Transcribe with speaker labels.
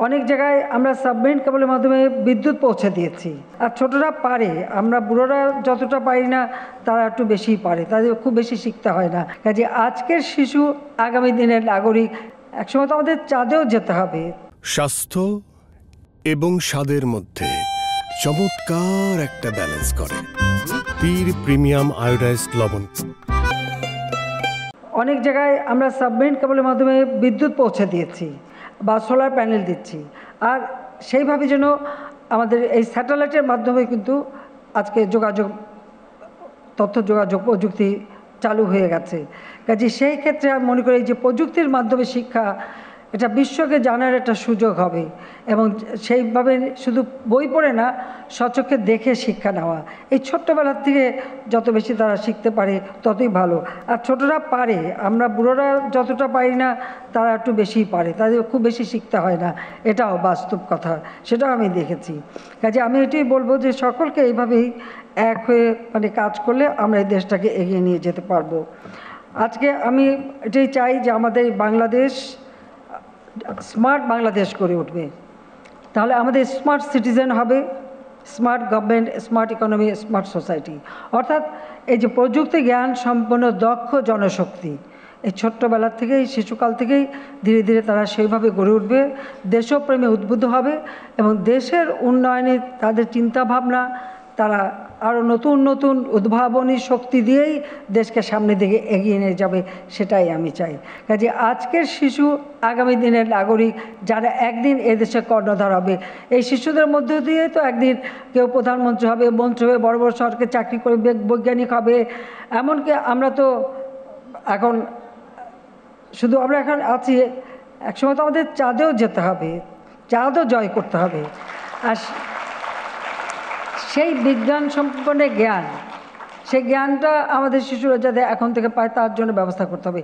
Speaker 1: অনেক জায়গায় আমরা সাবমেরিন কেবলের মাধ্যমে বিদ্যুৎ পৌঁছে দিয়েছি, আর ছোটরা পারে, আমরা বুড়োরা যতটা পারি না তারা একটু বেশিই পারে, তাদের খুব বেশি শিখতে হয় না। কাজে আজকের শিশু আগামী দিনের নাগরিক। একসময় তো আমাদের চাঁদেও যেতে হবে।
Speaker 2: স্বাস্থ্য এবং স্বাদের মধ্যে চমৎকার একটা ব্যালেন্স করে পীর প্রিমিয়াম আয়োডাইজড লবণ।
Speaker 1: অনেক জায়গায় আমরা সাবমেরিন কেবলের মাধ্যমে বিদ্যুৎ পৌঁছে দিয়েছি বা সোলার প্যানেল দিচ্ছি, আর সেইভাবে যেন আমাদের এই স্যাটেলাইটের মাধ্যমে কিন্তু আজকে তথ্য যোগাযোগ প্রযুক্তি চালু হয়ে গেছে। কাজে সেই ক্ষেত্রে আমি মনে করি যে প্রযুক্তির মাধ্যমে শিক্ষা এটা বিশ্বকে জানার একটা সুযোগ হবে, এবং সেইভাবে শুধু বই পড়ে না, স্বচক্ষে দেখে শিক্ষা নেওয়া। এই ছোট্টবেলার থেকে যত বেশি তারা শিখতে পারে ততই ভালো। আর ছোটরা পারে, আমরা বুড়োরা যতটা পারি না তারা একটু বেশিই পারে, তাদের খুব বেশি শিখতে হয় না, এটাও বাস্তব কথা, সেটাও আমি দেখেছি। কাজে আমি এটাই বলবো যে সকলকে এইভাবেই এক হয়ে কাজ করলে আমরা এই দেশটাকে এগিয়ে নিয়ে যেতে পারবো। আজকে আমি এটাই চাই যে আমাদের বাংলাদেশ স্মার্ট বাংলাদেশ করে উঠবে, তাহলে আমাদের স্মার্ট সিটিজেন হবে, smart government, smart economy, smart society. অর্থাৎ এই যে প্রযুক্তি জ্ঞান সম্পন্ন দক্ষ জনশক্তি, এই ছোট্টবেলার থেকেই, শিশুকাল থেকেই ধীরে ধীরে তারা সেইভাবে গড়ে উঠবে, দেশপ্রেমে উদ্বুদ্ধ হবে, এবং দেশের উন্নয়নে তাদের চিন্তাভাবনা তারা আরও নতুন নতুন উদ্ভাবনী শক্তি দিয়েই দেশকে সামনের দিকে এগিয়ে নিয়ে যাবে, সেটাই আমি চাই। কাজে আজকের শিশু আগামী দিনের নাগরিক, যারা একদিন এদেশে কর্ণধার হবে। এই শিশুদের মধ্য দিয়ে তো একদিন কেউ প্রধানমন্ত্রী হবে, মন্ত্রী হবে, বড় বড় সরকারি চাকরি করে বৈজ্ঞানিক হবে। এমনকি আমরা তো এখন আমরা এখন আছি, একসময় তো আমাদের চাঁদেও যেতে হবে, চাঁদও জয় করতে হবে। আর সেই বিজ্ঞান সম্পন্ন জ্ঞান, সেই জ্ঞানটা আমাদের শিশুরা যাতে এখন থেকে পায় তার জন্য ব্যবস্থা করতে হবে।